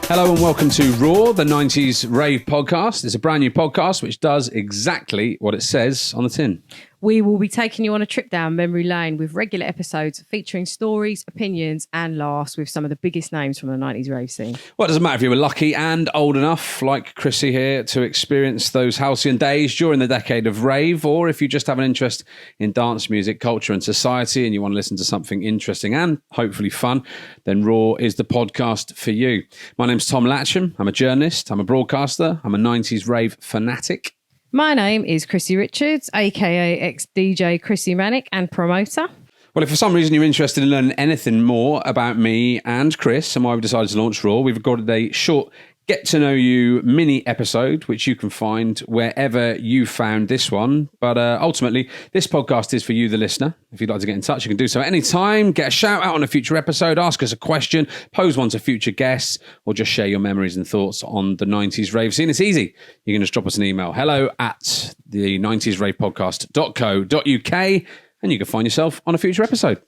Hello and welcome to R.O.A.R, the 90s Rave Podcast. It's a brand new podcast which does exactly what it says on the tin. We will be taking you on a trip down memory lane with regular episodes featuring stories, opinions and laughs with some of the biggest names from the 90s rave scene. Well, it doesn't matter if you were lucky and old enough, like Chrissy here, to experience those halcyon days during the decade of rave, or if you just have an interest in dance music, culture and society and you want to listen to something interesting and hopefully fun, then R.O.A.R is the podcast for you. My name's Tom Latcham. I'm a journalist. I'm a broadcaster. I'm a 90s rave fanatic. My name is Chrissy Richards, aka ex-DJ Chrissy Manic and promoter. Well, if for some reason you're interested in learning anything more about me and Chris and why we decided to launch R.O.A.R, we've recorded a short get-to-know-you mini episode, which you can find wherever you found this one. But ultimately, this podcast is for you, the listener. If you'd like to get in touch, you can do so at any time. Get a shout-out on a future episode, ask us a question, pose one to future guests, or just share your memories and thoughts on the 90s rave scene. It's easy. You can just drop us an email, hello@the90sravepodcast.co.uk, and you can find yourself on a future episode.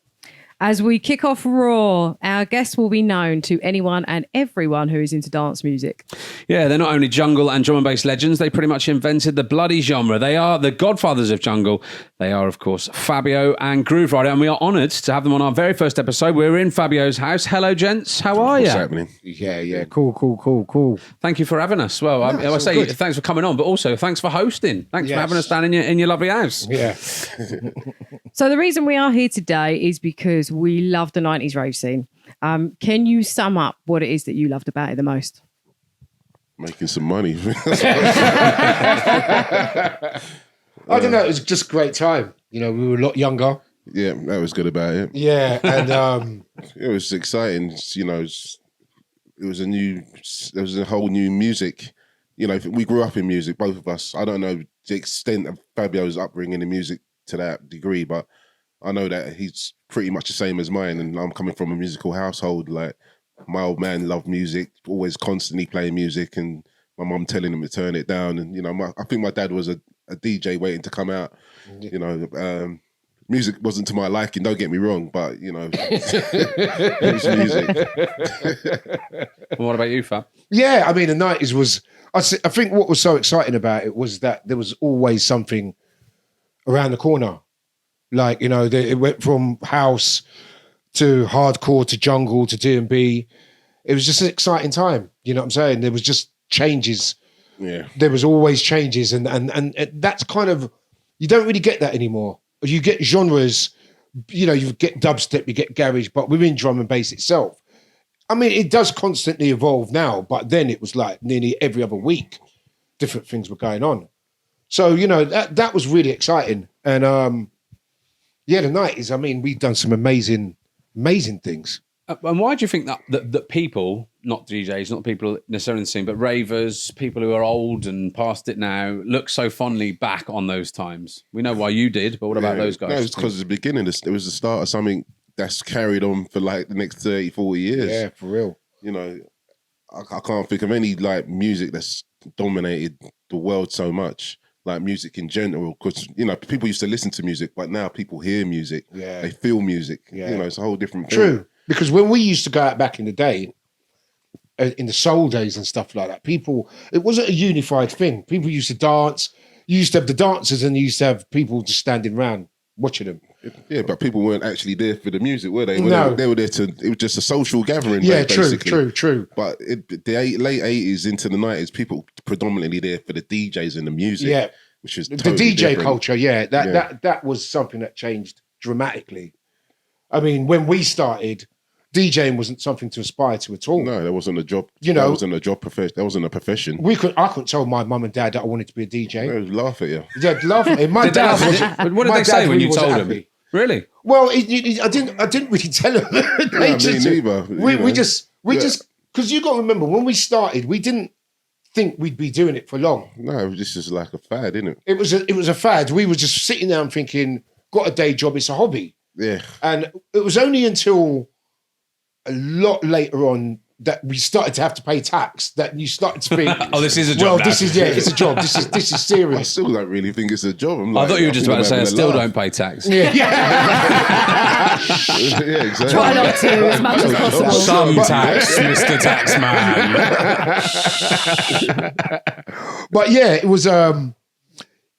As we kick off R.O.A.R, our guests will be known to anyone and everyone who is into dance music. Yeah, they're not only jungle and drum and bass legends, they pretty much invented the bloody genre. They are the godfathers of jungle. They are, of course, Fabio and Grooverider, and we are honoured to have them on our very first episode. We're in Fabio's house. Hello, gents. How are you? What's happening? Yeah. Cool. Thank you for having us. Well, I say good. Thanks for coming on, but also thanks for hosting. Thanks for having us down in your lovely house. Yeah. So the reason we are here today is because we love the 90s rave scene. Can you sum up what it is that you loved about it the most? Making some money. I don't know. It was just a great time. You know, we were a lot younger. Yeah, that was good about it. Yeah, and it was exciting. You know, there was a whole new music. You know, we grew up in music, both of us. I don't know the extent of Fabio's upbringing in music to that degree, but I know that he's pretty much the same as mine, and I'm coming from a musical household. Like, my old man loved music, always constantly playing music, and my mum telling him to turn it down. And, you know, I think my dad was a DJ waiting to come out. You know, music wasn't to my liking, don't get me wrong, but, you know, it was music. Well, what about you, Fab? yeah, I mean, the 90s was, I think what was so exciting about it was that there was always something around the corner. Like, you know, it went from house to hardcore to jungle to D&B. It was just an exciting time. You know what I'm saying? There was just changes. Yeah. There was always changes. And that's kind of, you don't really get that anymore. You get genres, you know, you get dubstep, you get garage, but within drum and bass itself. I mean, it does constantly evolve now, but then it was like nearly every other week, different things were going on. So, you know, that was really exciting. And, yeah, the 90s, I mean, we've done some amazing things. And why do you think that people, not DJs, not people necessarily in the scene, but ravers, people who are old and past it now, look so fondly back on those times? We know why you did, but what about those guys? No, it's because at the beginning, it was the start of something that's carried on for like the next 30, 40 years. Yeah, for real. You know, I can't think of any like music that's dominated the world so much. Like music in general, because, you know, people used to listen to music, but now people hear music. Yeah. They feel music. Yeah. You know, it's a whole different thing. True. Because when we used to go out back in the day, in the soul days and stuff like that, it wasn't a unified thing. People used to dance. You used to have the dancers and you used to have people just standing around watching them. Yeah, but people weren't actually there for the music, were they? No. They were there it was just a social gathering. Yeah, basically. true. But the late 80s into the 90s, people predominantly there for the DJs and the music. Yeah. Which is The totally DJ different. culture, that was something that changed dramatically. I mean, when we started, DJing wasn't something to aspire to at all. No, that wasn't a job. You know, that wasn't a job profession. That wasn't a profession. I couldn't tell my mum and dad that I wanted to be a DJ. They would laugh at you. Yeah, laugh at me. My Did they dad laugh was. at you? What did my they say dad when really you wasn't told them? happy. Really? Well, I didn't really tell them. Me neither. We just because you got to remember when we started, we didn't think we'd be doing it for long. No, this is like a fad, isn't it? It was a fad. We were just sitting there and thinking, got a day job, it's a hobby. Yeah. And it was only until a lot later on that we started to have to pay tax, that you started to think, Oh, this is a job well, now. it's a job. This is I serious. still don't really think it's a job. I'm I like, thought you were just think about to say I I'm still having a don't pay tax. Yeah. yeah, exactly. Try not to as much as possible. Some tax, Mr. Taxman. But yeah, it was. The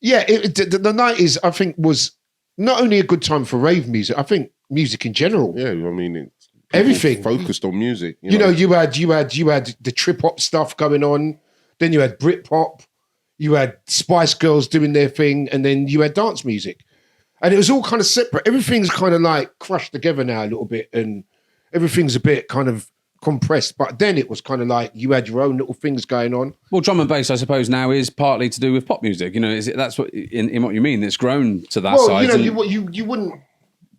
90s, I think, was not only a good time for rave music. I think music in general. Yeah, I mean, people Everything focused on music. You know, you had the trip hop stuff going on. Then you had Britpop. You had Spice Girls doing their thing, and then you had dance music, and it was all kind of separate. Everything's kind of like crushed together now a little bit, and everything's a bit kind of compressed. But then it was kind of like you had your own little things going on. Well, drum and bass, I suppose, now is partly to do with pop music. You know, that's what in what you mean. It's grown to that Well, size. you know, you wouldn't.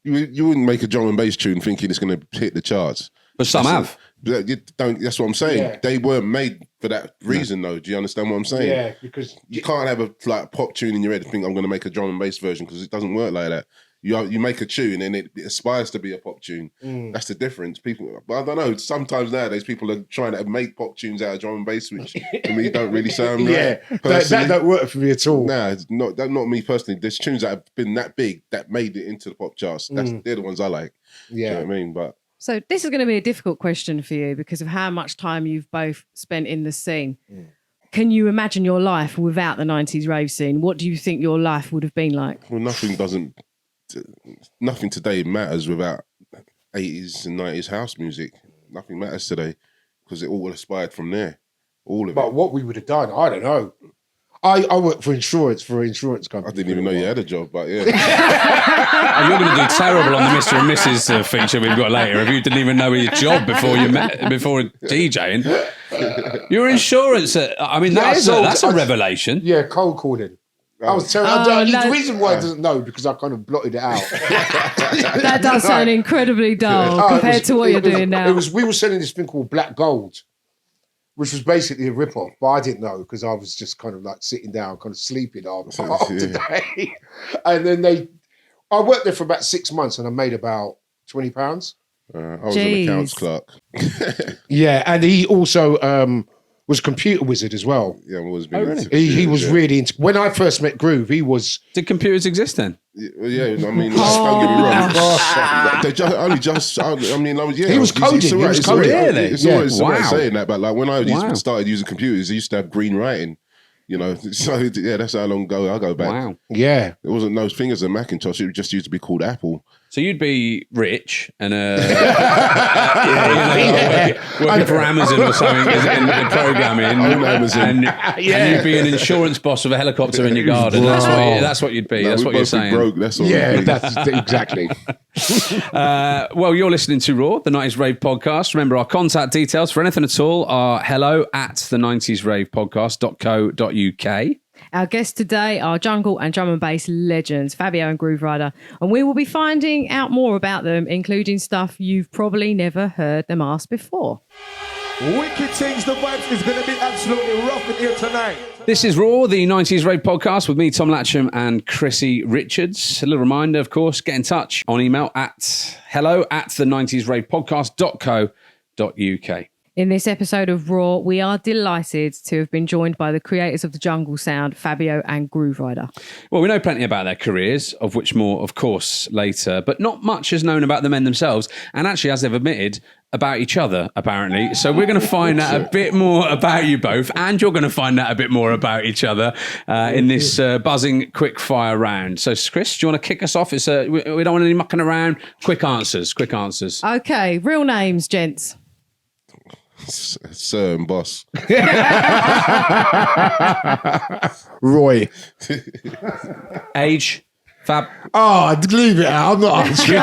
You wouldn't make a drum and bass tune thinking it's going to hit the charts. But some have. You don't. That's what I'm saying. Yeah. They weren't made for that reason, though. Do you understand what I'm saying? Yeah, because You can't have a pop tune in your head and think I'm going to make a drum and bass version, because it doesn't work like that. You make a tune and it aspires to be a pop tune. That's the difference. People, but I don't know. Sometimes nowadays people are trying to make pop tunes out of drum and bass, which to me don't really sound right. that don't work for me at all. Nah, it's not me personally. There's tunes that have been that big that made it into the pop charts. They're the ones I like. Yeah, Do you know what I mean? But So this is going to be a difficult question for you because of how much time you've both spent in the scene. Can you imagine your life without the 90s rave scene? What do you think your life would have been like? well, nothing today matters without 80s and 90s house music. Nothing matters today because it all aspired from there. All of But it. what we would have done, I don't know. I worked for an insurance company. I didn't even know you had a job, but yeah. And you're going to do terrible on the Mr. and Mrs. feature we've got later if you didn't even know your job before DJing. Your insurance, I mean, that's a revelation. Yeah, cold calling. I was terrible. The reason why I doesn't know because I kind of blotted it out. That does sound incredibly dull compared to what you're doing now. We were selling this thing called Black Gold, which was basically a rip-off, but I didn't know because I was just kind of like sitting down, kind of sleeping after day. And then I worked there for about 6 months and I made about £20. I was an accounts clerk. Yeah, and he also was a computer wizard as well. Yeah, I was. Oh, really? He was really into. When I first met Groove, he was. Did computers exist then? Yeah, I mean, don't get me wrong. He was coding. He was coding. Really? It's always Wow. saying that, but like when I started using computers, I used to have green writing. You know, so yeah, that's how long ago I go back. Wow. Yeah, There wasn't no fingers in Macintosh. It just used to be called Apple. So you'd be rich and working for Amazon or something in programming, and you'd be an insurance boss with a helicopter in your garden. That's what you'd be. No, that's we'd what you're both be saying. broke, that's all. yeah, that's exactly. Well, you're listening to R.O.A.R, the 90s Rave Podcast. Remember, our contact details for anything at all are hello@the90sravepodcast.co.uk. Our guests today are jungle and drum and bass legends, Fabio and Grooverider, and we will be finding out more about them, including stuff you've probably never heard them ask before. Wicked things, the vibes is going to be absolutely rough in here tonight. This is R.O.A.R, the 90s Rave Podcast with me, Tom Latcham, and Chrissy Richards. A little reminder, of course, get in touch on email at hello@the90sravepodcast.co.uk. In this episode of R.O.A.R, we are delighted to have been joined by the creators of the jungle sound, Fabio and Grooverider. Well, we know plenty about their careers, of which more, of course, later, but not much is known about the men themselves, and actually, as they've admitted, about each other, apparently. So we're going to find out a bit more about you both, and you're going to find out a bit more about each other in this buzzing quick-fire round. So, Chris, do you want to kick us off? We don't want any mucking around. Quick answers. Okay, real names, gents. Sir and boss. Roy. Age? Fab? Oh, leave it out. I'm not answering.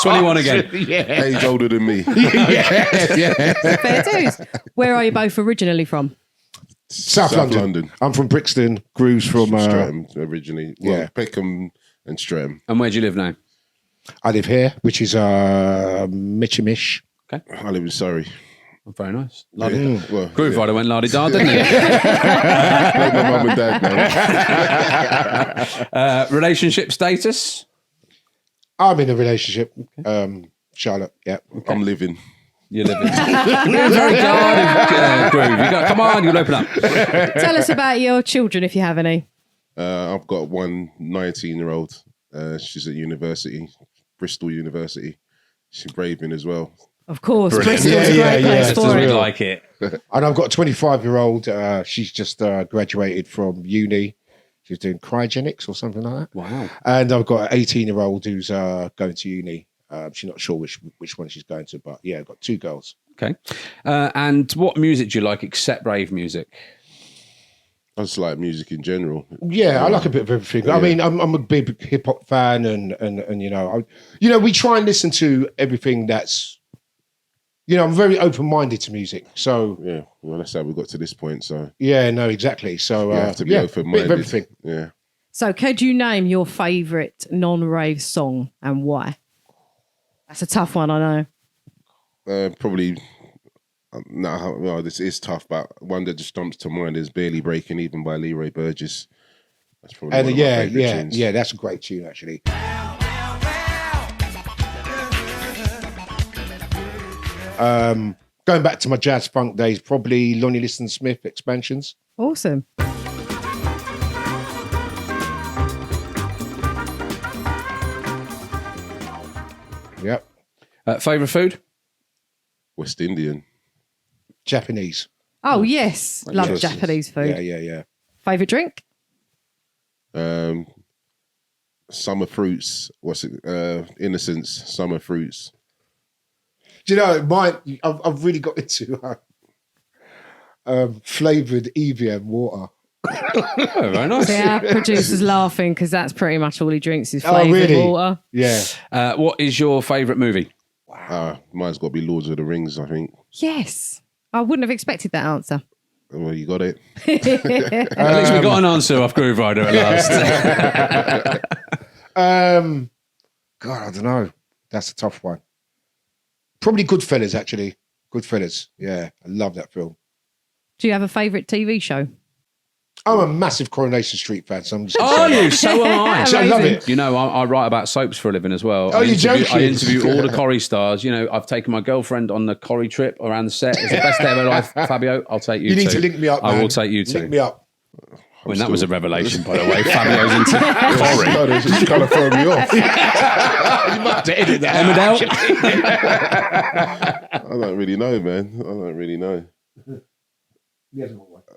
21 again. Age older than me. Fair dues. Where are you both originally from? South London. I'm from Brixton. Groove's from Streatham originally. Well, yeah. Peckham and Streatham. And where do you live now? I live here, which is Mitchamish. Okay. I live in Surrey. Oh, very nice. Well, Grooverider went la-di-da, didn't he? Like my mum and dad now. Relationship status? I'm in a relationship. Charlotte, yeah. I'm living. You're living. You're very guarded, Groove. Come on, you'll open up. Tell us about your children if you have any. I've got one 19-year-old. She's at university, Bristol University. She's raving as well. Of course, Brilliant. Bristol's a great place Just as for we it. like it. And I've got a 25-year-old. She's just graduated from uni. She's doing cryogenics or something like that. Wow. And I've got an 18-year-old who's going to uni. She's not sure which one she's going to, but yeah, I've got 2 girls. Okay. And what music do you like except rave music? I just like music in general. Yeah, I like a bit of everything. Yeah. I mean, I'm a big hip hop fan, and you know, we try and listen to everything that's, I'm very open minded to music. So Yeah, well, that's how we got to this point. So yeah, no, exactly. So you have to be open bit minded. of everything. Yeah. So, could you name your favourite non-rave song and why? That's a tough one, I know. Probably. No, well, this is tough, but one that just jumps to mind is "Barely Breaking Even" by Leroy Burgess. That's probably And one of my favourite tunes. yeah, that's a great tune actually. Going back to my jazz funk days, probably Lonnie Liston Smith expansions. Awesome. Yep. Favourite food? West Indian. Japanese. Oh, yes. Love Yes. Japanese food. Yeah. Favourite drink? Summer fruits. What's it? Innocence. Summer fruits. Do you know, I've really got into flavoured Evian water. Oh, very nice. See, our producer's laughing because that's pretty much all he drinks is Oh, flavoured really? water. Yeah. What is your favourite movie? Mine's got to be Lords of the Rings, I think. Yes. I wouldn't have expected that answer. Well, you got it. At least we got an answer off Grooverider at last. God, I don't know. That's a tough one. Probably Goodfellas, actually. Goodfellas. Yeah, I love that film. Do you have a favourite TV show? I'm a massive Coronation Street fan, so I'm just gonna Are say you? So am I. that. I love Amazing. it. You know, I write about soaps for a living as well. Oh, you're joking? I interview all the Corrie stars. You know, I've taken my girlfriend on the Corrie trip around the set. It's the best day of her life, Fabio. I'll take you. You need too. to link me up, I man. will take you too. Link me up. I mean, that was a revelation, by the way. Fabio's into Corrie. It's just kind of throwing me off. You might have to edit that. Emmerdale? I don't really know, man. I don't really know.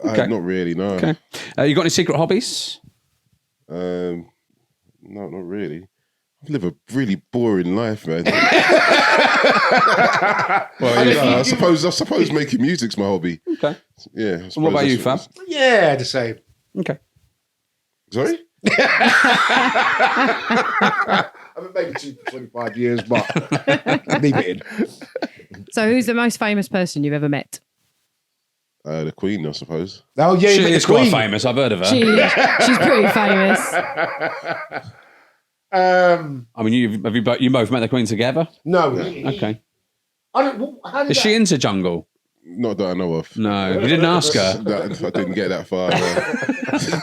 Okay. Not really, no. Okay. You got any secret hobbies? No, not really. I live a really boring life, man. Well, I suppose making music's my hobby. Okay. Yeah. And what about you, Fab? Yeah, the same. Okay. Sorry? I've been maybe 25 years, but leave it in. So, who's the most famous person you've ever met? The Queen, I suppose. Oh, yeah, She but is the quite Queen. famous. I've heard of her. She's pretty famous. I mean, you both met the Queen together? No. Okay. I don't, how did Is she into jungle? Not that I know of. No. You didn't ask her? I didn't get that far.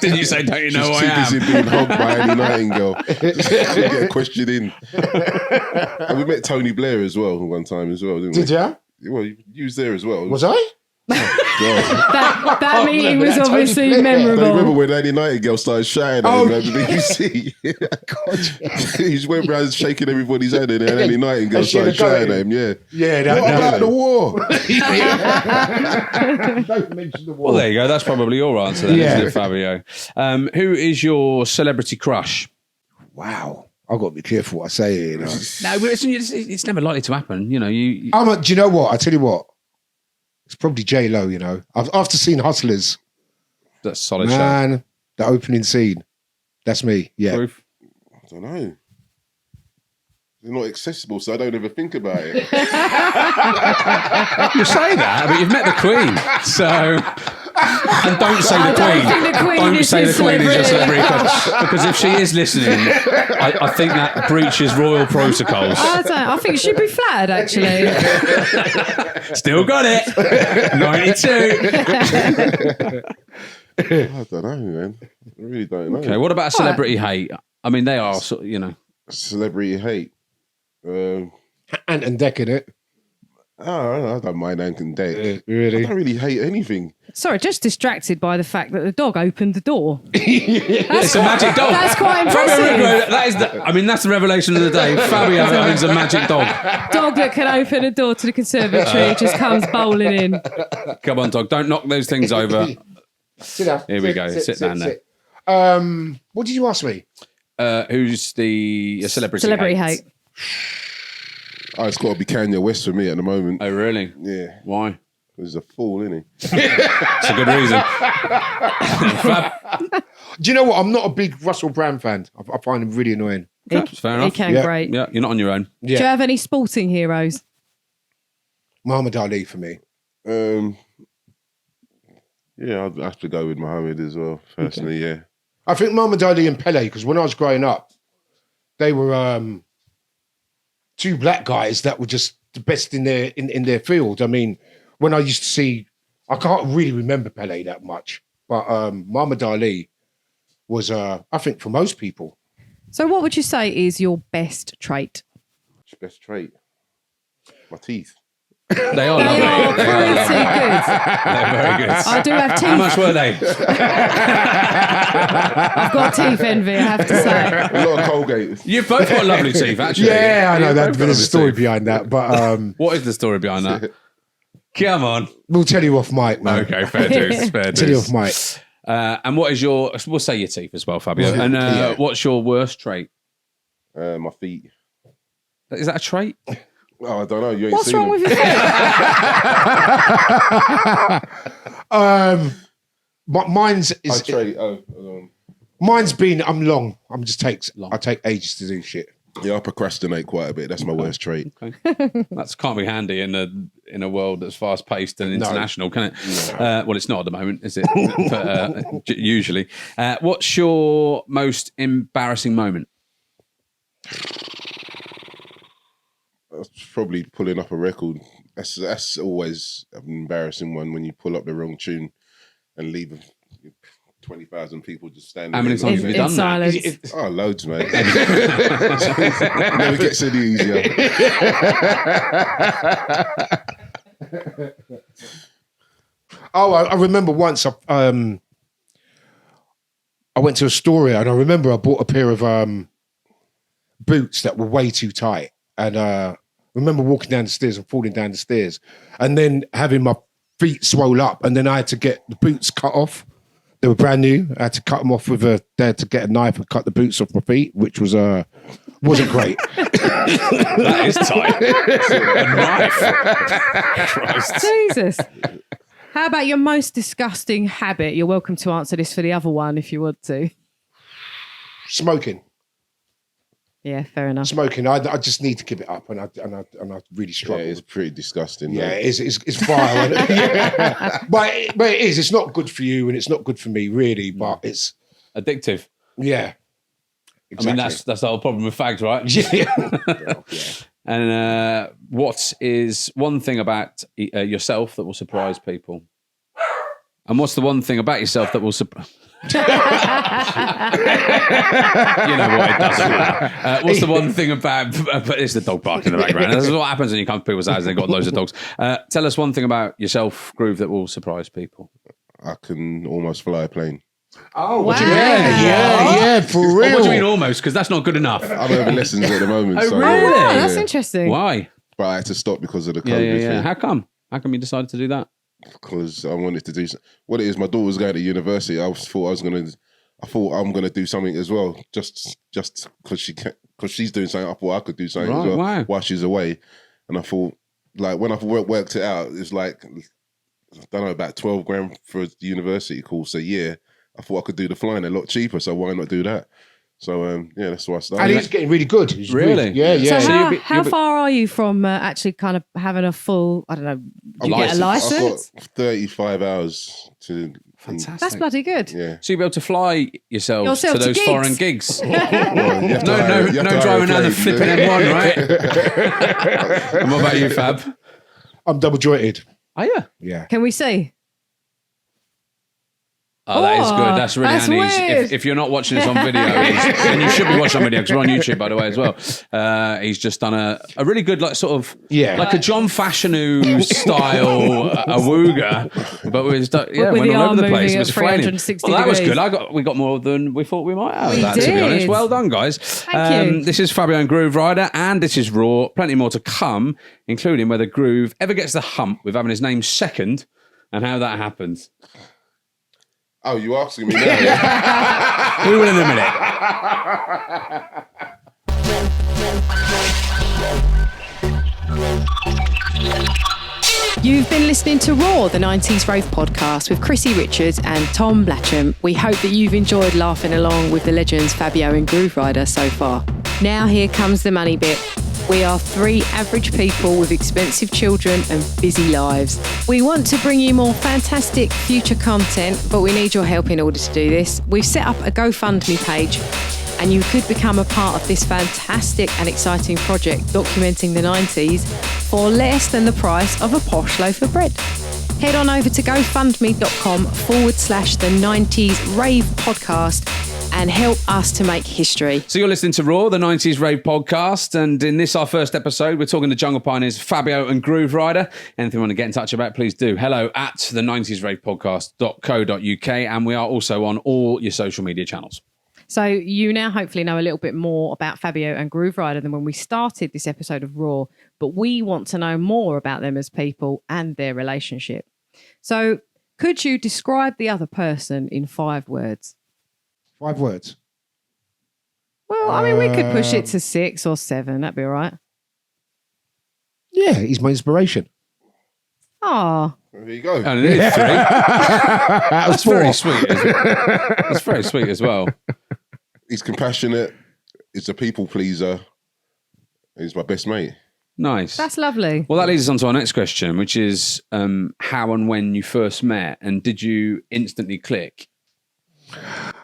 Didn't you say, don't you know She's who too I busy am? being hugged by Annie Nightingale. Get a question in. And we met Tony Blair as well one time as well, didn't we? Did ya? Well, you was there as well. Was I? God. That meeting was that Tony obviously Blair. I remember memorable. when Annie Nightingale started shouting at him at the BBC. He just went around shaking everybody's hand and then Annie Nightingale And she had started a go shouting at at him, Yeah, What about the war? Don't mention the war. Well, there you go. That's probably your answer then, Yeah. isn't it, Fabio? Who is your celebrity crush? Wow. I've got to be careful what I say here, you know. No, but it's never likely to happen. You know, you Do you know what? I tell you what. It's probably J-Lo, you know. After seeing Hustlers, that's a solid show. man, the opening scene. That's me. Yeah. Proof. I don't know. They're not accessible, so I don't ever think about it. You say that, but you've met the Queen, so. And don't say the Queen. think the Queen Don't is say the a Queen is a celebrity. celebrity because if she is listening, I think that breaches royal protocols. I think she'd be flattered, actually. Still got it. 92. I don't know, man. I really don't know. Okay, what about celebrity hate? I mean, they are, you know. Celebrity hate. Ant and Deck in it. Oh, I don't mind Ankin Deck. Really? I don't really hate anything. Sorry, just distracted by the fact that the dog opened the door. It's a magic dog. That's quite Fabio impressive. Grooverider, that's the revelation of the day. Fabio owns a magic dog. Dog that can open a door to the conservatory just comes bowling in. Come on, dog. Don't knock those things over. Sit down. Here we go. Sit down there. What did you ask me? Who's the celebrity? Celebrity hate. Oh, it's got to be Kanye West for me at the moment. Oh, really? Yeah. Why? He's a fool, isn't he? It's a good reason. Do you know what? I'm not a big Russell Brand fan. I find him really annoying. That's fair He enough. can great. Yeah, you're not on your own. Do you have any sporting heroes? Muhammad Ali for me. Yeah, I'd have to go with Mohammed as well, personally, yeah. I think Muhammad Ali and Pele, because when I was growing up, they were two black guys that were just the best in their field. I mean, when I used to see, I can't really remember Pele that much, but Muhammad Ali was, I think, for most people. So what would you say is your best trait? Best trait? My teeth. They are They are lovely. pretty good. They're very good. I do have teeth. How much were they? I've got teeth envy, I have to say. A lot of Colgate. You've both got lovely teeth, actually. Yeah, I know You've that. both got There's a lovely story teeth. behind that, but What is the story behind that? Come on. we'll tell you off mic, man. Okay, fair dues. Fair Tell you dues. off mic. And what is your? We'll say your teeth as well, Fabio. And Yeah. what's your worst trait? My feet. Is that a trait? Oh, I don't know. You ain't What's seen wrong them. with your feet? Mine's is Trait. mine's been. I'm long. I take ages to do shit. Yeah, I procrastinate quite a bit. That's my worst trait. That can't be handy in a world that's fast paced and international, can it? Well, it's not at the moment, is it? But, usually. What's your most embarrassing moment? That's probably pulling up a record. That's always an embarrassing one when you pull up the wrong tune and leave 20,000 people just standing. How many there times have looking you In done that? silence. Oh, loads, mate. It never gets any easier. Oh, I remember once I went to Astoria and I remember I bought a pair of boots that were way too tight. And I remember walking down the stairs and falling down the stairs and then having my feet swole up. And then I had to get the boots cut off. They were brand new. I had to cut them off they had to get a knife and cut the boots off my feet, which was wasn't great. That is tight. A knife. Christ. Jesus. How about your most disgusting habit? You're welcome to answer this for the other one if you want to. Smoking. Yeah, fair enough. Smoking. I just need to give it up, and I really Yeah, struggle. it's pretty disgusting. Yeah, mate. it's vile. Yeah. But it is. It's not good for you, and it's not good for me, really. But it's Addictive. yeah. Exactly. I mean, that's the whole problem with fags, right? yeah. And what is one thing about yourself that will surprise people? And what's the one thing about yourself that will surprise? You know what? It doesn't matter. What's the one thing about? It's the dog barking in the background. This is what happens when you come to people's houses. They've got loads of dogs. Tell us one thing about yourself, Groove, that will surprise people. I can almost fly a plane. Oh, Wow. yeah, for real. What do you mean almost? Because that's not good enough. I'm over lessons at the moment. Oh, so, really? Oh, wow, yeah. that's interesting. Why? But I had to stop because of the Yeah, COVID yeah. thing. How come? How come you decided to do that? Because I wanted to do what it is. My daughter was going to university. I thought I'm gonna do something as well, just because she's doing something. I thought I could do something Right, as well wow. while she's away. And I thought, like, when I worked it out, it's like, I don't know, about 12 grand for a university course a year. I thought I could do the flying a lot cheaper, so why not do that? So yeah, that's why I started. And he's getting really good. He's Really? Yeah, yeah. So you'll be- how far are you from actually kind of having a full, I don't know, do you get a license? I've got 35 hours to. Fantastic. That's bloody good. Yeah. So you'll be able to fly yourselves Yourself to to those gigs. foreign gigs. Well, you have to hire- you have No to hire a driving down the plane. flipping M1, right? And what about you, Fab? I'm double jointed. Oh, yeah. Yeah. Can we see? Oh, that is good. That's really that's handy. weird. If you're not watching this on video, and you should be watching on video because we're on YouTube, by the way, as well. He's just done a really good, like sort of, like a John Fashanu style awooga, but went all over the place. It was flailing. Well, that was good. We got more than we thought we might have. To be honest, well done, guys. Thank you. This is Fabio and Grooverider, and this is R.O.A.R. Plenty more to come, including whether Groove ever gets the hump with having his name second, and how that happens. Oh, you asking me now? Yeah? We will in a minute. You've been listening to R.O.A.R, the 90s Rave Podcast with Chrissy Richards and Tom Blatcham. We hope that you've enjoyed laughing along with the legends Fabio and Grooverider so far. Now here comes the money bit. We are 3 average people with expensive children and busy lives. We want to bring you more fantastic future content, but we need your help in order to do this. We've set up a GoFundMe page, and you could become a part of this fantastic and exciting project documenting the 90s for less than the price of a posh loaf of bread. Head on over to gofundme.com/the 90s Rave Podcast and help us to make history. So you're listening to R.O.A.R, the 90s Rave Podcast, and in this, our first episode, we're talking to jungle pioneers Fabio and Grooverider. Anything you want to get in touch about, please do. Hello at the 90s Rave Podcast.co.uk, and we are also on all your social media channels. So you now hopefully know a little bit more about Fabio and Grooverider than when we started this episode of R.O.A.R, but we want to know more about them as people and their relationship. So could you describe the other person in 5 words? 5 words. Well, I mean, we could push it to 6 or 7. That'd be all right. Yeah, he's my inspiration. Oh, There you go. And it is 3. That's very sweet. That's very sweet as well. He's compassionate. He's a people pleaser. He's my best mate. Nice. that's lovely. Well, that leads us on to our next question, which is how and when you first met, and did you instantly click?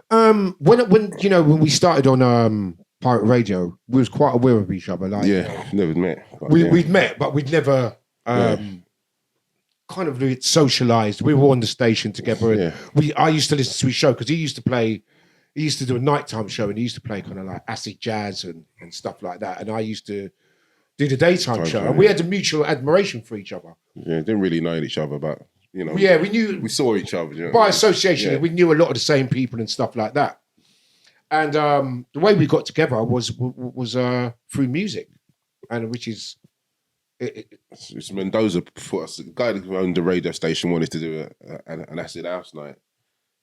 When we started on pirate radio, we was quite aware of each other. Like, Never met. we'd met, but we'd never kind of socialised. We were on the station together, and I used to listen to his show because he used to do a nighttime show, and he used to play kind of like acid jazz and stuff like that, and I used to do the daytime show, and we had a mutual admiration for each other. Yeah, didn't really know each other, but we knew we saw each other. You know, by association. We knew a lot of the same people and stuff like that. And the way we got together was through music, and which is it's Mendoza put us. The guy who owned the radio station wanted to do an acid house night,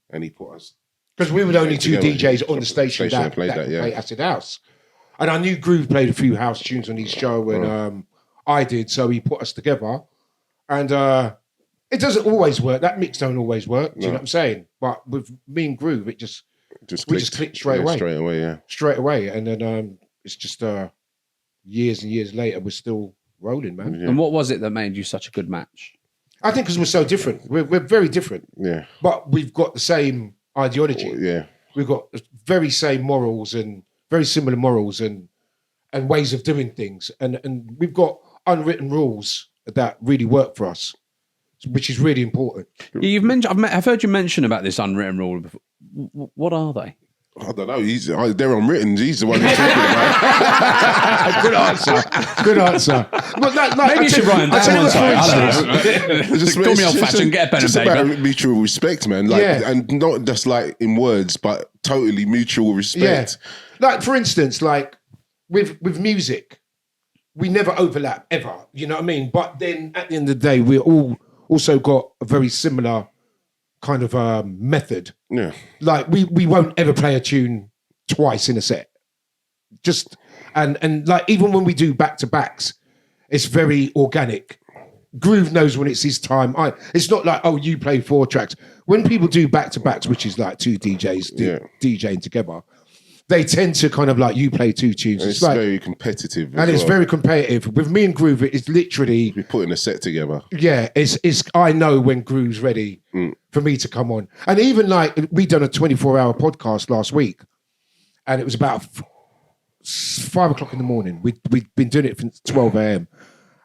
and he put us because we were the only 2 together. DJs on the station that played that, play acid house. And I knew Groove played a few house tunes on his show, and I did, so he put us together. And it doesn't always work. That mix don't always work. Do you know what I'm saying? But with me and Groove, we just clicked straight away. Straight away. And then it's just years and years later, we're still rolling, man. Yeah. And what was it that made you such a good match? I think because we're so different. We're very different. Yeah. But we've got the same ideology. Yeah. We've got the very same morals and very similar morals and ways of doing things. And we've got unwritten rules that really work for us, which is really important. You've mentioned, I've heard you mention about this unwritten rule before. What are they? I don't know. They're unwritten. He's the one who's talking about. Good answer. But Maybe you should write them down. Just call me old fashioned. Get a pen and paper. About mutual respect, man. And not just like in words, but totally mutual respect. Yeah. Like for instance, like with music, we never overlap ever. You know what I mean? But then at the end of the day, we all also got a very similar kind of method. Yeah. Like we won't ever play a tune twice in a set. Just and like even when we do back-to-backs, it's very organic. Groove knows when it's his time. It's not like, oh, you play 4 tracks. When people do back-to-backs, which is like 2 DJs DJing together, they tend to kind of like, you play 2 tunes. It's like, very competitive. And it's very competitive. With me and Groove, it's literally... We're putting a set together. Yeah, it's I know when Groove's ready for me to come on. And even like, we done a 24-hour podcast last week, and it was about 5 o'clock in the morning. We'd been doing it since 12 a.m.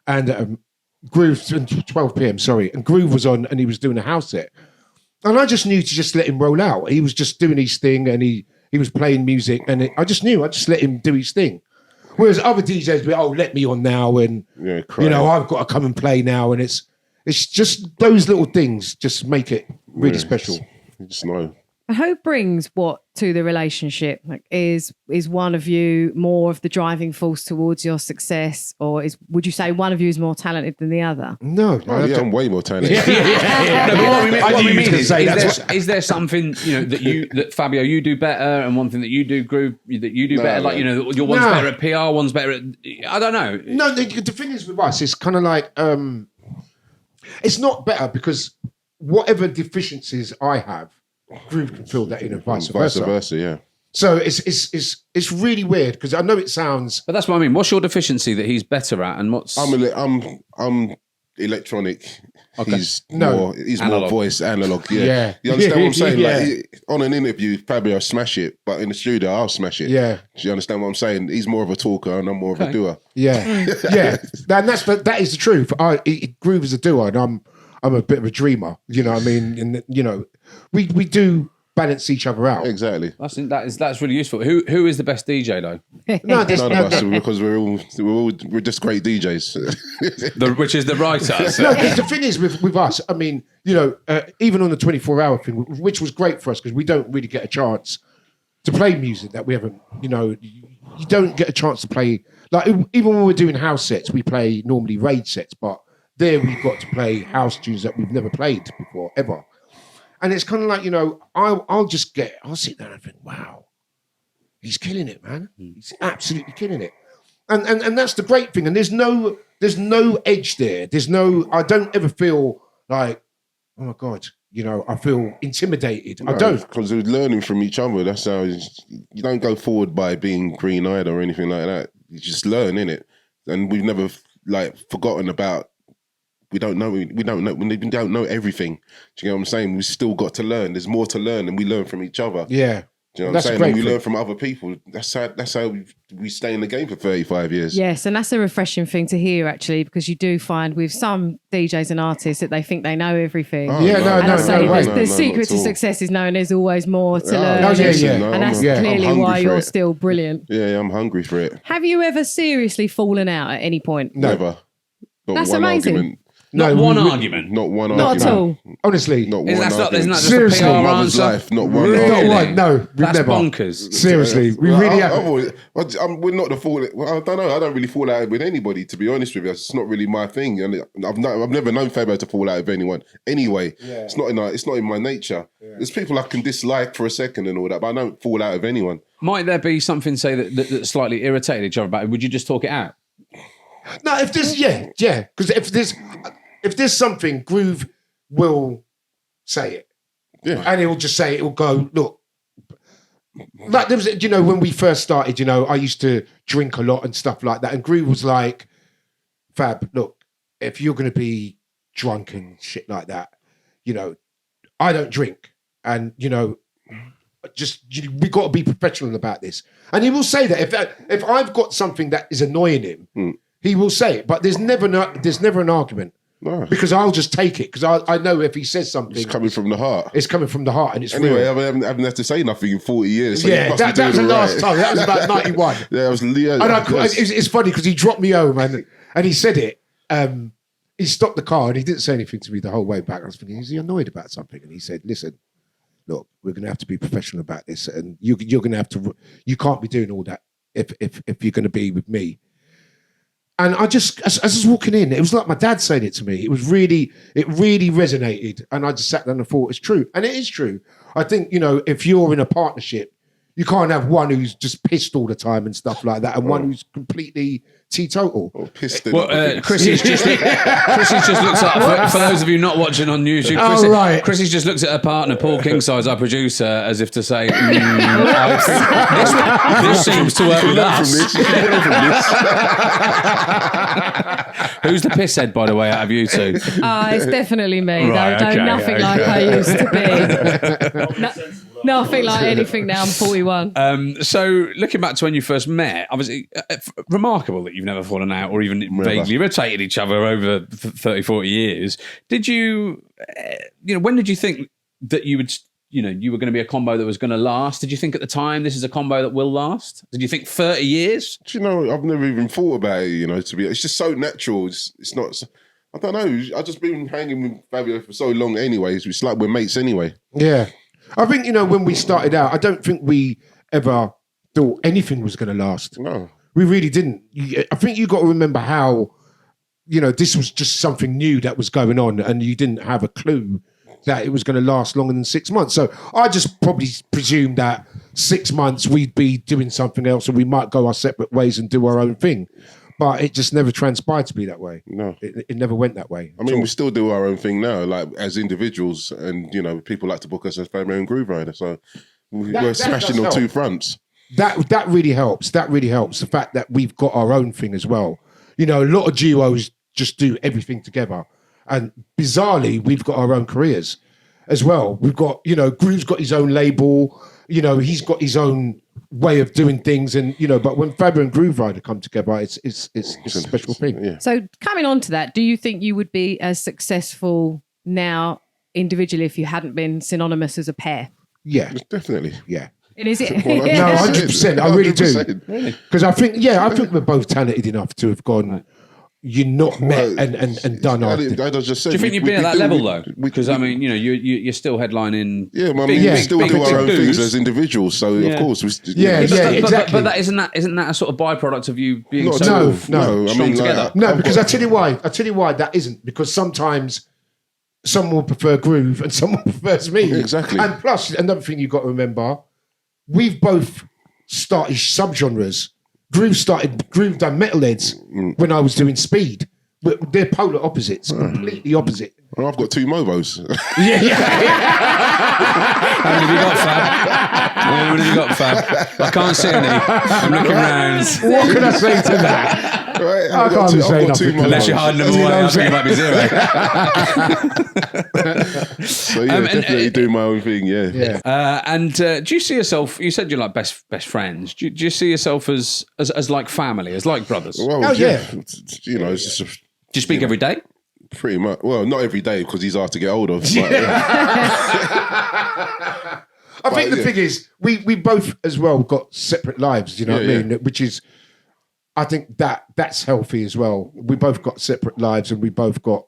And Groove, 12 p.m., sorry. And Groove was on, and he was doing a house set. And I just knew to just let him roll out. He was just doing his thing, and he was playing music, and I just knew I just let him do his thing. Whereas other DJs be, let me on now, and I've got to come and play now, and it's just those little things just make it really special. You just know. Who brings what to the relationship? Like, is one of you more of the driving force towards your success, or would you say one of you is more talented than the other? No, I'm way more talented. No, but what we mean is there something that Fabio you do better, and one thing that you do Groove that you do better? Like your one's better at PR, one's better at I don't know. No, the thing is with us, it's kind of like it's not better because whatever deficiencies I have, Groove can fill that in and vice versa. Yeah. So it's really weird because I know it sounds. But that's what I mean. What's your deficiency that he's better at, and what's? I'm electronic. Okay. He's more voice analog. Yeah. You understand what I'm saying? Yeah. Like on an interview, Fabio smash it, but in the studio, I'll smash it. Yeah. Do you understand what I'm saying? He's more of a talker, and I'm more of a doer. Yeah, yeah. And that is the truth. Groove is a doer, and I'm a bit of a dreamer. You know what I mean? And we do balance each other out. Exactly. That's really useful. Who is the best DJ though? No, there's none of us, because we're just great DJs. Which is the writer. No, the thing is with us, I mean, even on the 24-hour thing, which was great for us because we don't really get a chance to play music that we haven't. You don't get a chance to play like even when we're doing house sets, we play normally raid sets, but there we've got to play house tunes that we've never played before ever. And it's kind of like, I'll sit there and think, wow, he's killing it, man. He's absolutely killing it. And that's the great thing. And there's no edge there. I don't ever feel like, oh my God, I feel intimidated. No, I don't. Because we're learning from each other. That's how you don't go forward by being green-eyed or anything like that. You just learn, innit? And we've never forgotten about. We don't know everything. Do you know what I'm saying? We still got to learn. There's more to learn, and we learn from each other. Yeah. Do you know what I'm saying? And we learn from other people. That's how we stay in the game for 35 years. Yes, and that's a refreshing thing to hear, actually, because you do find with some DJs and artists that they think they know everything. Oh, yeah, no. The secret to success is knowing there's always more to learn. No, yeah. And that's clearly why you're still brilliant. Yeah, I'm hungry for it. Have you ever seriously fallen out at any point? Never. Not that's one amazing. Argument. Not one argument. Not one not argument. At all. Honestly. Not one argument. Isn't that just Seriously. a PR Mother's answer? life, not one Really? argument. Not one. No, we've That's never. bonkers. Seriously. We really have. We're not the fall. Well, I don't know. I don't really fall out with anybody, to be honest with you. It's not really my thing. And I've never known Fabio to fall out with anyone. Anyway, it's not in my nature. There's people I can dislike for a second and all that, but I don't fall out with anyone. Might there be something, say, that slightly irritated each other about it? Would you just talk it out? No, if there's because if there's something, Groove will say it, and he'll just say he'll go look. Like there was, when we first started, I used to drink a lot and stuff like that, and Groove was like, "Fab, look, if you're going to be drunk and shit like that, I don't drink, and we got to be professional about this." And he will say that if I've got something that is annoying him, he will say it. But there's never an argument. No. Because I'll just take it because I know if he says something, it's coming from the heart. It's coming from the heart, and it's anyway. real. I haven't had to say nothing in 40 years. So that was the last time. That was about 91. Yeah, it's funny because he dropped me home and he said it. He stopped the car and he didn't say anything to me the whole way back. I was thinking, is he annoyed about something? And he said, "Listen, look, we're going to have to be professional about this, and you're going to have to. You can't be doing all that if you're going to be with me." And I just, as I was walking in, it was like my dad saying it to me. It really resonated. And I just sat there and thought, it's true. And it is true. I think, if you're in a partnership, you can't have one who's just pissed all the time and stuff like that, and one who's completely teetotal. Or pissed. Chrissy's just looked up, for those of you not watching on YouTube, Chrissy's just looked at her partner, Paul Kingsize, our producer, as if to say, this seems to work with us. Who's the pisshead, by the way, out of you two? It's definitely me. Right, nothing like I used to be. Nothing like anything now. I'm 41. So looking back to when you first met, obviously remarkable that you've never fallen out or even vaguely irritated each other over 30, 40 years. Did you, when did you think that you would, you were going to be a combo that was going to last? Did you think at the time this is a combo that will last? Did you think 30 years? Do you know, I've never even thought about it, to be, it's just so natural. It's not, I don't know. I've just been hanging with Fabio for so long anyways. It's like we're mates anyway. Yeah. I think, when we started out, I don't think we ever thought anything was going to last. No. We really didn't. I think you got to remember how, this was just something new that was going on and you didn't have a clue that it was going to last longer than 6 months. So I just probably presumed that 6 months we'd be doing something else and we might go our separate ways and do our own thing. But it just never transpired to be that way. No. It never went that way. I mean, we still do our own thing now, like as individuals, and people like to book us as Fabio and Grooverider. So we're smashing on 2 fronts. That really helps. That really helps. The fact that we've got our own thing as well. A lot of duos just do everything together, and bizarrely, we've got our own careers as well. We've got, Groove's got his own label. He's got his own way of doing things, and but when Fabio and Grooverider come together, it's a special thing. Yeah. So coming on to that, do you think you would be as successful now individually if you hadn't been synonymous as a pair? Yeah, Definitely. Yeah. And is it? No, 100%. I really do. 100%. Because I think we're both talented enough to have gone. You're not met and done our thing. I just said, Do you think you've been at that level though? Because you're still headlining. Yeah, we still do our own things as individuals. So of course, exactly. But that isn't that a sort of byproduct of you being No. strong together? No, because I tell you why that isn't, because sometimes someone will prefer Groove and someone prefers me. Exactly. And plus, another thing you've got to remember, we've both started subgenres. Groove done metalheads when I was doing speed. They're polar opposites, completely opposite. Well, I've got 2 Movos. Yeah. How many have you got, Fab? How many have you got, Fab? I can't see any. I'm looking around. What can I say to that? Right, I can't be saying nothing. Unless you're hiding them away, I think it might be 0. So definitely do my own thing. Yeah. And do you see yourself? You said you're like best friends. Do you see yourself as like family, as like brothers? Well, yeah. It's just Do you speak every day? pretty much. Well, not every day because he's hard to get hold of. But, I think the thing is, we both as well got separate lives. You know what I mean? Which is, I think that's healthy as well. We both got separate lives, and we both got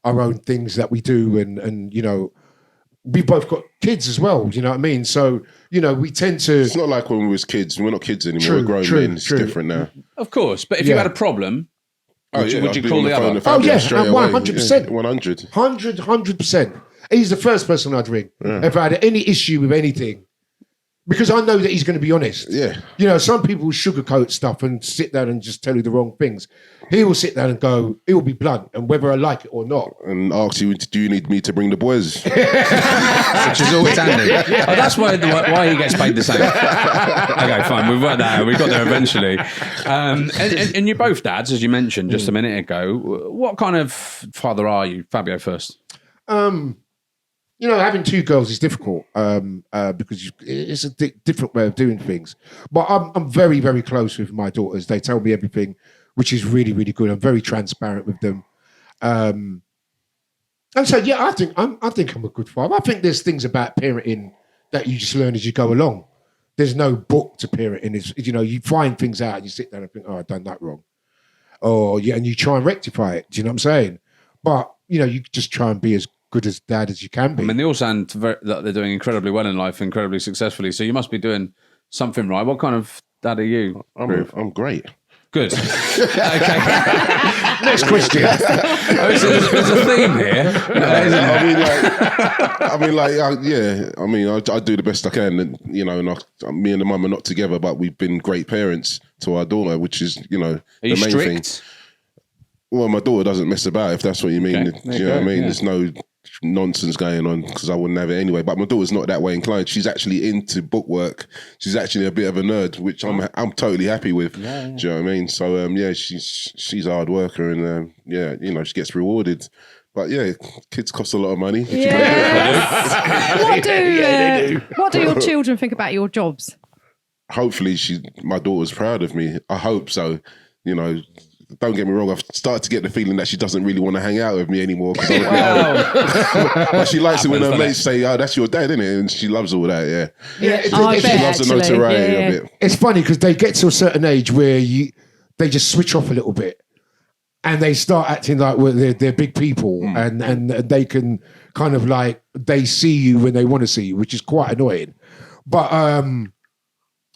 our own things that we do, and you know, we both got kids as well. You know what I mean? So you know, we tend to. It's not like when we was kids. We're not kids anymore. We're grown men. It's different now. Of course, but if you had a problem, would you call the other? Oh yeah, 100%. 100%. He's the first person I'd ring if I had any issue with anything. Because I know that he's going to be honest. Yeah. You know, some people sugarcoat stuff and sit down and just tell you the wrong things. He will sit down and go, he will be blunt, and whether I like it or not. And ask you, do you need me to bring the boys? Which is always handy. Oh, that's why he gets paid the same. Okay, fine. We've worked that out. We got there eventually. And you're both dads, as you mentioned just a minute ago. What kind of father are you? Fabio first. You know, having two girls is difficult because it's a different way of doing things. But I'm very, very close with my daughters. They tell me everything, which is really, really good. I'm very transparent with them. And so, yeah, I think I'm a good father. I think there's things about parenting that you just learn as you go along. There's no book to parenting. It's, you know, you find things out and you sit down and think, oh, I've done that wrong. Or, yeah, and you try and rectify it. Do you know what I'm saying? But, you know, you just try and be as good as dad as you can be. I mean, they all sound that they're doing incredibly well in life, incredibly successfully. So you must be doing something right. What kind of dad are you? I'm great. Good. Okay. Next question. There's a theme here. I do the best I can. And, you know, and me and the mum are not together, but we've been great parents to our daughter, which is, you know, the main thing. Well, my daughter doesn't mess about, if that's what you mean. Okay. Do you know what I mean? Yeah. There's no nonsense going on because I wouldn't have it anyway. But my daughter's not that way inclined. She's actually into bookwork. She's actually a bit of a nerd, which I'm totally happy with. Yeah. Do you know what I mean? So she's a hard worker, and you know, she gets rewarded. But yeah, kids cost a lot of money. Yeah. What do your children think about your jobs? Hopefully, my daughter's proud of me. I hope so. You know. don't get me wrong, I've started to get the feeling that she doesn't really want to hang out with me anymore. But she likes it when her mates say, "Oh, that's your dad, isn't it?" And she loves all that. Yeah, She loves the notoriety of it. It's funny because they get to a certain age where they just switch off a little bit, and they start acting like they're big people, and they can kind of like they see you when they want to see you, which is quite annoying. But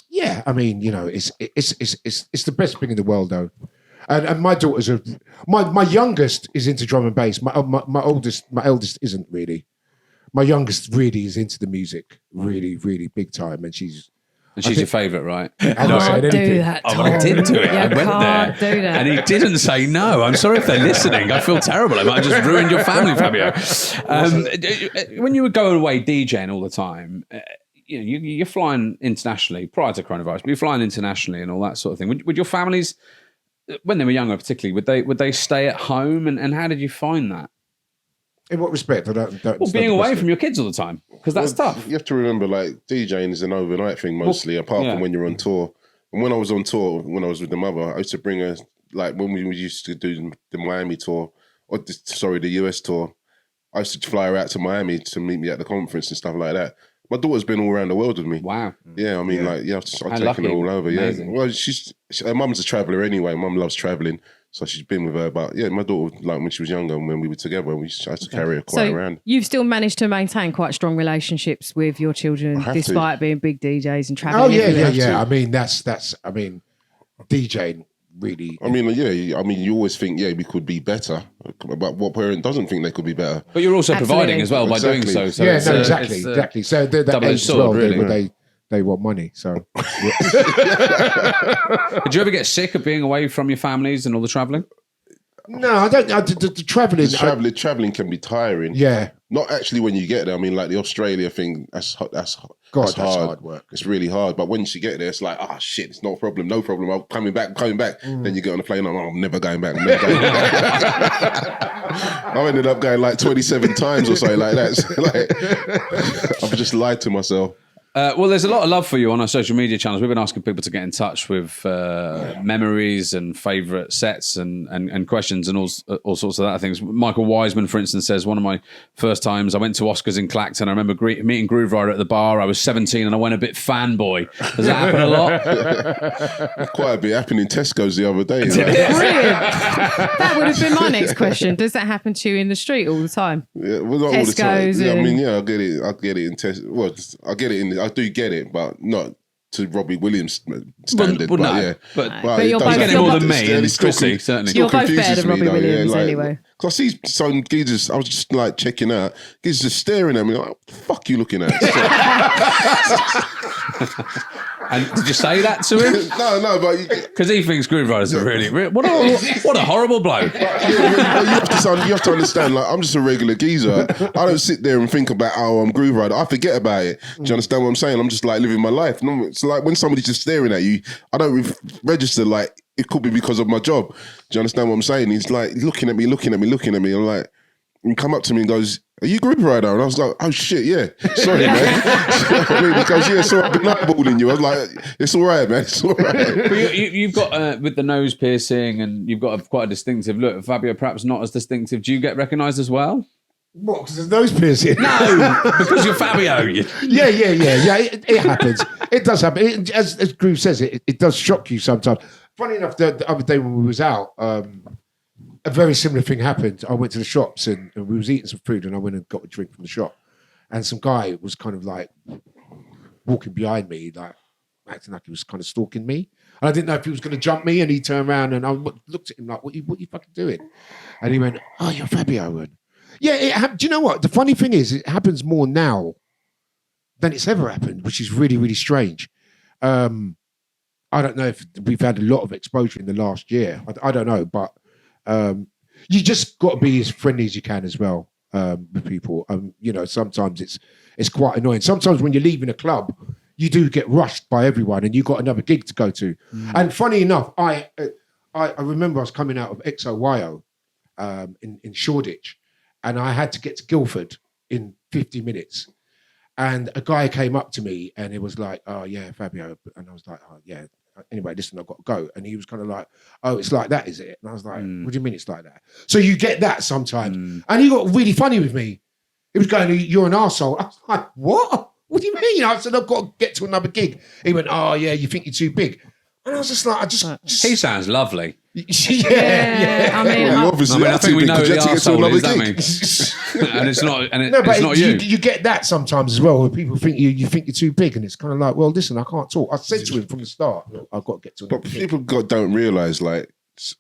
yeah, I mean, you know, it's the best thing in the world, though. And my daughters are my youngest is into drum and bass. My eldest isn't really. My youngest really is into the music, really, really big time, and she's your favourite, right? I can't do that, Tom. I did do it. You I went can't there, do that. and he didn't say no. I'm sorry if they're listening. I feel terrible. I might have just ruined your family, Fabio. When you were going away DJing all the time, you know, you're flying internationally prior to coronavirus, but you're flying internationally and all that sort of thing. Would your families, when they were younger, particularly, would they stay at home, and how did you find that? In what respect? I don't well, being away from your kids all the time, because that's tough. You have to remember, like, DJing is an overnight thing mostly, apart from when you're on tour. And when I was on tour, when I was with the mother, I used to bring her, like, when we used to do the Miami tour, the US tour, I used to fly her out to Miami to meet me at the conference and stuff like that. My daughter's been all around the world with me. Wow. Yeah, I mean, like, I've taken her all over. Amazing. Yeah. Well, her mum's a traveller anyway. Mum loves travelling. So she's been with her. But yeah, my daughter, like when she was younger and when we were together, I had to carry her quite around. You've still managed to maintain quite strong relationships with your children despite being big DJs and traveling. Oh, yeah. I mean, that's DJing really. I mean, you always think, we could be better. But what parent doesn't think they could be better? But you're also providing as well by doing so. Exactly. So they're that age as well, really. They want money, so. Did you ever get sick of being away from your families and all the travelling? No, I don't. The travelling. Travelling can be tiring. Yeah. Not actually when you get there. I mean, like the Australia thing, that's hard work. It's really hard. But once you get there, it's like, shit, it's no problem. I'm coming back. Then you get on the plane, I'm never going back. I ended up going like 27 times or something like that. So, like, I've just lied to myself. Well, there's a lot of love for you on our social media channels. We've been asking people to get in touch with memories and favourite sets and questions and all sorts of that things. Michael Wiseman, for instance, says, one of my first times I went to Oscars in Clacton. I remember meeting Grooverider at the bar. I was 17 and I went a bit fanboy. Does that happen a lot? Quite a bit. Happened in Tesco's the other day. Brilliant. That would have been my next question. Does that happen to you in the street all the time? Yeah, well, not Tesco's all the time. Yeah, I and... mean, I get it in Tesco. Well, I get it in. I do get it, but not to Robbie Williams standard. But you're both getting more than me and Chrissy, certainly. You're both better than Robbie Williams anyway. Because I see some geezers, I was just like checking out, geezers just staring at me like, what the fuck are you looking at? And did you say that to him? No, but because he thinks Grooverider's a really what a horrible bloke. you have to understand. Like, I'm just a regular geezer. I don't sit there and think about I'm Grooverider. I forget about it. Do you understand what I'm saying? I'm just like living my life. No, it's like when somebody's just staring at you, I don't register. Like, it could be because of my job. Do you understand what I'm saying? He's like looking at me. I'm like, and come up to me and goes, "Are you Grooverider?" And I was like, "Oh shit, yeah. Sorry, man." He goes, "Yeah, so I've been eyeballing you." I was like, "It's all right, man. It's all right." But you've got with the nose piercing, and you've got quite a distinctive look. Fabio, perhaps not as distinctive. Do you get recognised as well? What? Because there's nose piercing? No, because you're Fabio. Yeah. It happens. It does happen. As Groove says, it does shock you sometimes. Funny enough, the other day when we was out. A very similar thing happened. I went to the shops and we was eating some food and I went and got a drink from the shop. And some guy was kind of like walking behind me, like acting like he was kind of stalking me. And I didn't know if he was going to jump me, and he turned around and I looked at him like, what you fucking doing? And he went, "Oh, you're Fabio." And yeah, do you know what? The funny thing is, it happens more now than it's ever happened, which is really, really strange. I don't know if we've had a lot of exposure in the last year. I don't know, but you just got to be as friendly as you can as well with people. Sometimes it's quite annoying. Sometimes when you're leaving a club, you do get rushed by everyone, and you got another gig to go to. And funny enough, I remember I was coming out of XOYO in Shoreditch, and I had to get to Guildford in 50 minutes. And a guy came up to me, and it was like, "Oh yeah, Fabio," and I was like, "Oh yeah." anyway, listen, I've got to go. And he was kind of like, oh, it's like that, is it? And I was like, what do you mean it's like that? So you get that sometimes. And he got really funny with me. He was going, you're an arsehole. I was like, what? What do you mean? I said, I've got to get to another gig. He went, oh, yeah, you think you're too big. And I was just like, He sounds lovely. Yeah. I mean, I think we know the arsehole is, don't we? And it's not, it's not you. You get that sometimes as well, where people think you think you're too big, and it's kind of like, well, listen, I can't talk. I said to him from the start, look, I've got to get to another gig. But people don't realise, like,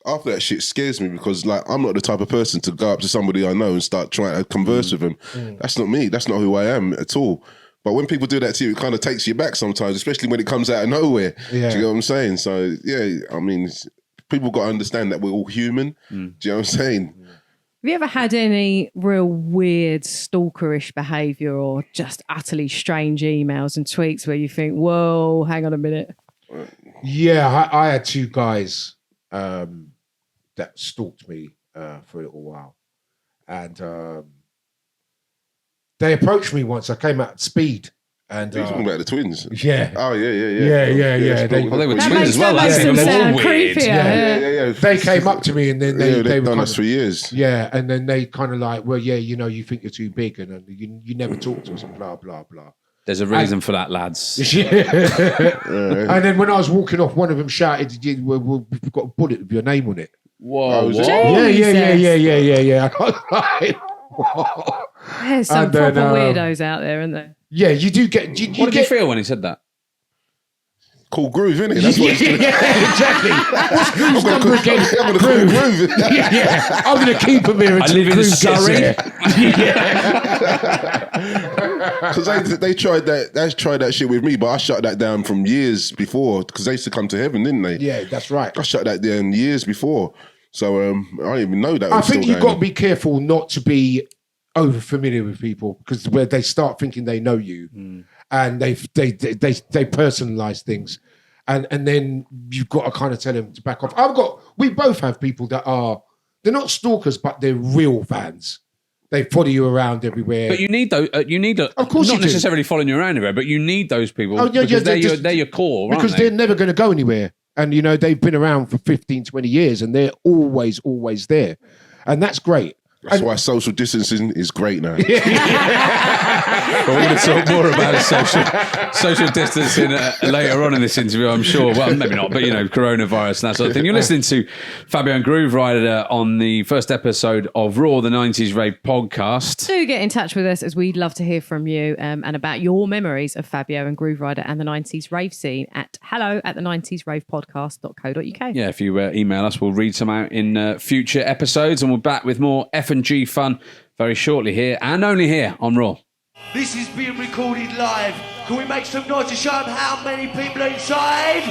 after that shit scares me because, like, I'm not the type of person to go up to somebody I know and start trying to converse with them. That's not me. That's not who I am at all. But when people do that to you, it kind of takes you back sometimes, especially when it comes out of nowhere. Yeah. Do you know what I'm saying? So, yeah, I mean, people got to understand that we're all human. Do you know what I'm saying? have you ever had any real weird stalkerish behaviour or just utterly strange emails and tweets where you think, whoa, hang on a minute? Yeah, I had two guys that stalked me for a little while. And they approached me once. I came out at speed. And You're talking about the twins? Yeah. Oh, yeah. Yeah. They were That twins as well. makes them sound creepier. Yeah. They came up to me and then they've done this for years. Yeah, and then they kind of like, well, yeah, you know, you think you're too big and you never talk to us and blah, blah, blah. There's a reason for that, lads. And then when I was walking off, one of them shouted, we've got a bullet with your name on it. Whoa. Jesus. Yeah. There's some proper weirdos out there, isn't there? Yeah, you do get... What did you feel when he said that? Cool groove, innit? That's what it's exactly. What's Groove's number again? I'm going to call groove. Yeah. I'm going to keep him here until I live in Groove Surrey. Because they tried that. They tried that shit with me, but I shut that down from years before. Because they used to come to heaven, didn't they? Yeah, that's right. I shut that down years before. So I don't even know that. I think you've got to be careful not to be over familiar with people because where they start thinking they know you, and they personalize things, and then you've got to kind of tell them to back off. We both have people that they're not stalkers, but they're real fans. They follow you around everywhere. But you need those. Of course, not necessarily following you around everywhere, but you need those people. Oh, yeah, because they're your core, because aren't they? they're never going to go anywhere. And, you know, they've been around for 15, 20 years and they're always there. And that's great. That's why social distancing is great now. But we're going to talk more about social distancing later on in this interview, I'm sure. Well, maybe not, but, you know, coronavirus and that sort of thing. You're listening to Fabio and Grooverider on the first episode of R.O.A.R, the 90s Rave Podcast. Do get in touch with us as we'd love to hear from you and about your memories of Fabio and Grooverider and the 90s rave scene at hello@the90sravepodcast.co.uk. Yeah, if you email us, we'll read some out in future episodes, and we're back with more F&G fun very shortly here and only here on R.O.A.R. This is being recorded live. Can we make some noise to show them how many people are inside?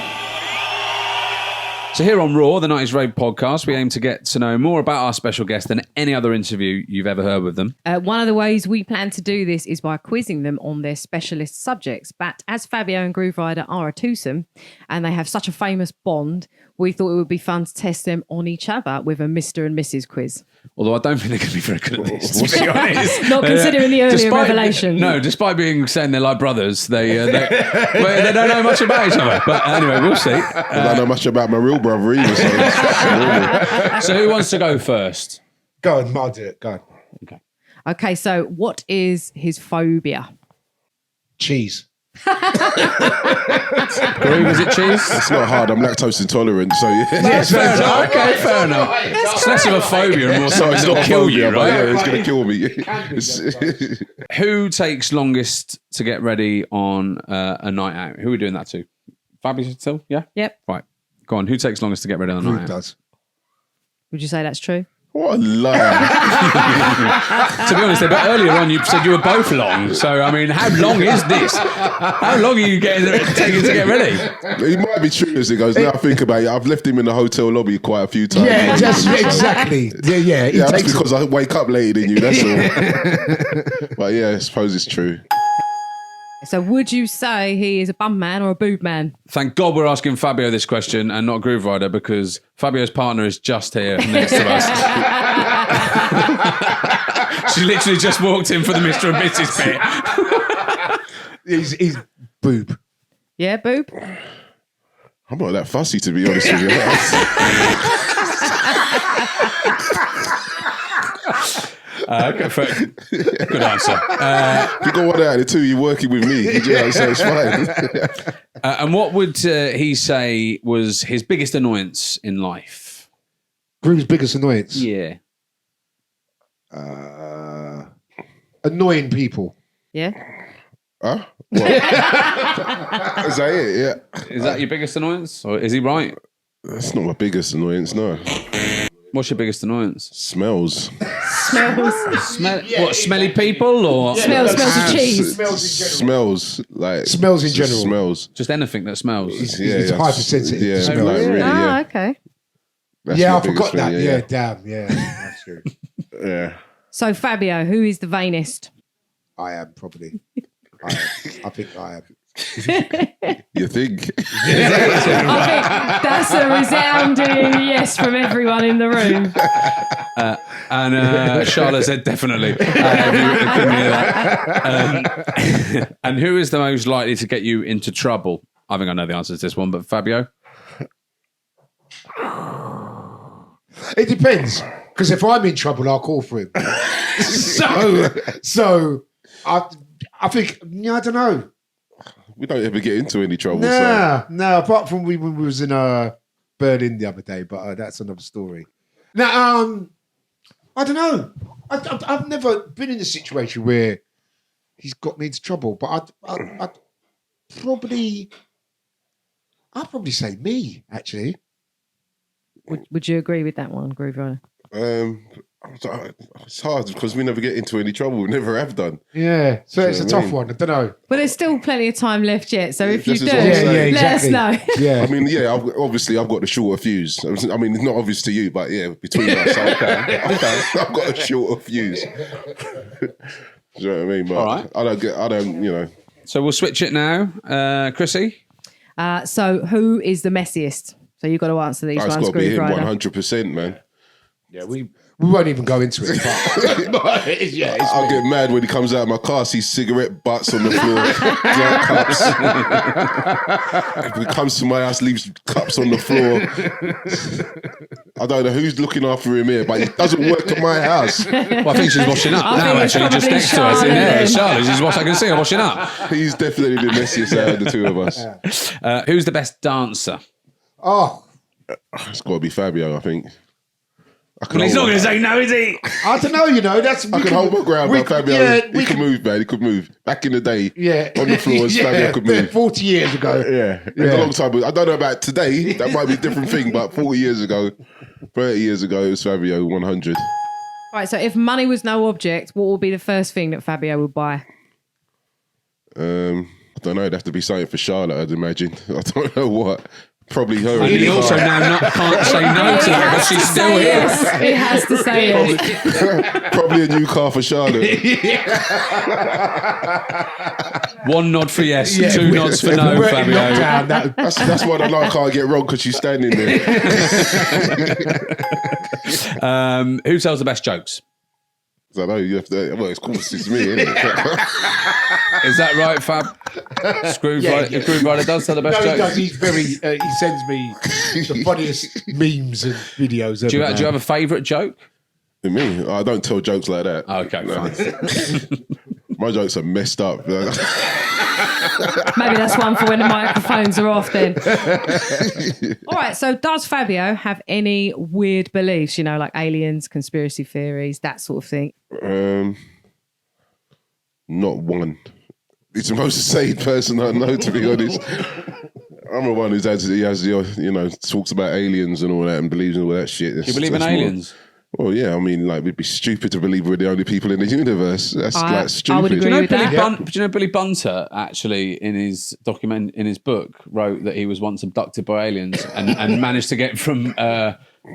So here on R.O.A.R, the 90s Rave Podcast, we aim to get to know more about our special guest than any other interview you've ever heard with them. One of the ways we plan to do this is by quizzing them on their specialist subjects. But as Fabio and Grooverider are a twosome and they have such a famous bond, we thought it would be fun to test them on each other with a Mr. and Mrs. quiz. Although I don't think they're going to be very good at this, to be honest. Not considering the earlier revelation. No, despite saying they're like brothers, they don't know much about each other. But anyway, we'll see. I don't know much about my real brother either. So who wants to go first? Go on, I'll do it. Go on. Okay, so what is his phobia? Cheese. Groove, is it cheese? It's not hard. I'm lactose intolerant, so Yes, fair enough. Okay, fair enough. It's less of a phobia and more something it's that'll not kill phobia, you, but right? yeah, it's going to kill me. Who takes longest to get ready on a night out? Who are we doing that to? Fabios still? Yeah? Yep. Right. Go on. Who takes longest to get ready on a night Groove out? does. Would you say that's true? What a liar. To be honest, but earlier on you said you were both long. So, I mean, how long is this? How long are you taking to get ready? It might be true as it goes. Now I think about it, I've left him in the hotel lobby quite a few times. Yeah, exactly. Yeah. Yeah, that's because I wake up later than you, that's all. But yeah, I suppose it's true. So would you say he is a bum man or a boob man? Thank God we're asking Fabio this question and not Grooverider, because Fabio's partner is just here next to us. She literally just walked in for the Mr. and Mrs. bit. He's boob. Yeah, boob? I'm not that fussy, to be honest with you. Good answer. If you got one out of the two, you're working with me. You know, so it's fine. And what would he say was his biggest annoyance in life? Groom's biggest annoyance. Yeah. Annoying people. Yeah. Huh? What? Is that it? Yeah. Is that your biggest annoyance? Or is he right? That's not my biggest annoyance, no. What's your biggest annoyance? Smells. What, smelly people or Smells of cheese. Smells. Like Smells in general. Smells. just anything that smells? It's hypersensitive Yeah, to smell. like, really, Ah, yeah. okay. That's Yeah, my I biggest forgot thing, that. Yeah, damn. Yeah, that's true. Yeah. So Fabio, who is the vainest? I am probably. I think I am. You think? I think that's a resounding yes from everyone in the room. And Charlotte said definitely. Couldn't hear that. And who is the most likely to get you into trouble? I think I know the answer to this one, but Fabio? It depends, because if I'm in trouble, I'll call for him. so I think I don't know. We don't ever get into any trouble. No. Apart from when we was in Berlin the other day, but that's another story. Now, I don't know. I've never been in a situation where he's got me into trouble, but I'd probably say me actually. Would you agree with that one, Grooverider? It's hard because we never get into any trouble. We never have done. Yeah, so it's a what I tough mean? one. I don't know. But there's still plenty of time left yet. So if you This do, is what I'm saying. let us know. Yeah, I mean, yeah, obviously I've got the shorter fuse. I mean, it's not obvious to you, but yeah, between us, I've got a shorter fuse. Do you know what I mean? But All right. I don't, you know. So we'll switch it now. Chrissy? So who is the messiest? So you've got to answer these It's ones, got to be him Grooverider. 100%, man. yeah. We won't even go into it. But it's I'll get mad when he comes out of my car, sees cigarette butts on the floor, drunk cups. If he comes to my house, leaves cups on the floor. I don't know who's looking after him here, but he doesn't work at my house. Well, I think she's washing up now, think it's actually, just probably next to us. In there. Charlotte. Charlotte, I can see her washing up. He's definitely the messiest out of the two of us. Who's the best dancer? Oh, It's got to be Fabio, I think. Well, he's not going to say no, is he? I don't know. That's I can hold my ground, but Fabio, Yeah, he could move, man. He could move. Back in the day, Yeah, on the floors, Fabio could move. 40 years ago. Yeah, a long time ago. I don't know about today. That might be a different thing, but 40 years ago, 30 years ago, it was Fabio 100. Right. So if money was no object, what would be the first thing that Fabio would buy? I don't know. It'd have to be something for Charlotte, I'd imagine. I don't know what. Probably her. And he also now can't say no to that, but she's still here. Yes, he has to say it. Probably a new car for Charlotte. One nod for yes, two nods for no, Fabio. That's why the line can't get wrong, because she's standing there. Who tells the best jokes? I know you have to. Well, it's cool. It's me, isn't it? Is that right, Fab? Grooverider does tell the best No, he jokes. does. He's very. He sends me the funniest memes and videos. Do you have a favourite joke? Me? I don't tell jokes like that. Okay, fine. My jokes are messed up. Maybe that's one for when the microphones are off then. All right, so does Fabio have any weird beliefs, like aliens, conspiracy theories, that sort of thing? Not one. He's the most sane person I know, to be honest. I'm the one talks about aliens and all that and believes in all that shit. Do you believe in aliens? Well, yeah, I mean, we'd be stupid to believe we're the only people in the universe. That's stupid. I would agree with that. Do you know Billy Bunter actually in his book wrote that he was once abducted by aliens and managed to get from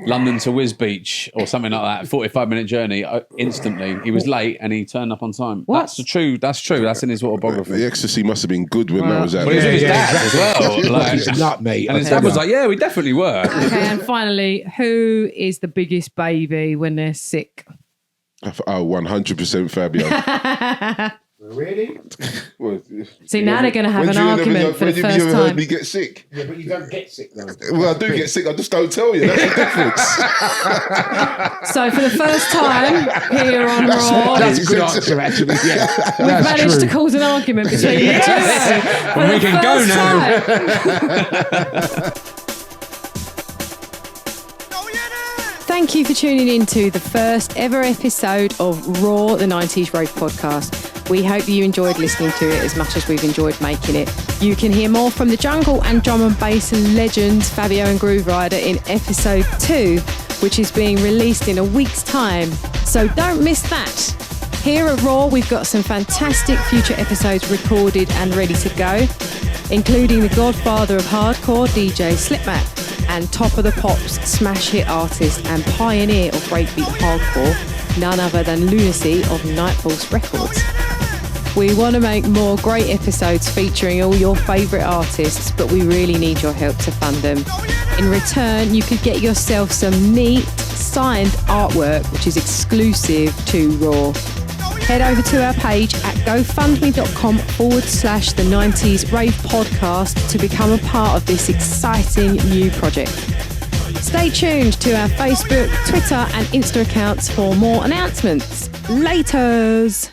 London to Wisbeach or something like that, 45-minute journey instantly. He was late and he turned up on time. What? That's true. That's in his autobiography. The ecstasy must have been good when that was out. But he was with his dad as well. He's a nut, mate. And his dad was like, yeah, we definitely were. Okay, and finally, who is the biggest baby when they're sick? Oh, 100% Fabio. Really? Well, See, now they're going to have an argument for the first When have you ever heard time. me get sick? Yeah, but you don't get sick though. Well, I do get sick. I just don't tell you. That's the difference. So for the first time here on Raw, That's a good answer, actually. Yeah, we've managed to cause an argument between you two. And we can go now. Thank you for tuning in to the first ever episode of R.O.A.R, the 90s Rave Podcast. We hope you enjoyed listening to it as much as we've enjoyed making it. You can hear more from the jungle and drum and bass legends Fabio and Grooverider in episode 2, which is being released in a week's time. So don't miss that. Here at R.O.A.R, we've got some fantastic future episodes recorded and ready to go, including the godfather of hardcore, DJ Slipmatt, and Top of the Pops smash hit artist and pioneer of breakbeat hardcore, none other than Lunacy of Nightfalls Records. We want to make more great episodes featuring all your favourite artists, but we really need your help to fund them. In return, you could get yourself some neat signed artwork, which is exclusive to R.O.A.R. Head over to our page at gofundme.com/the 90s Rave Podcast to become a part of this exciting new project. Stay tuned to our Facebook, Twitter and Insta accounts for more announcements. Laters!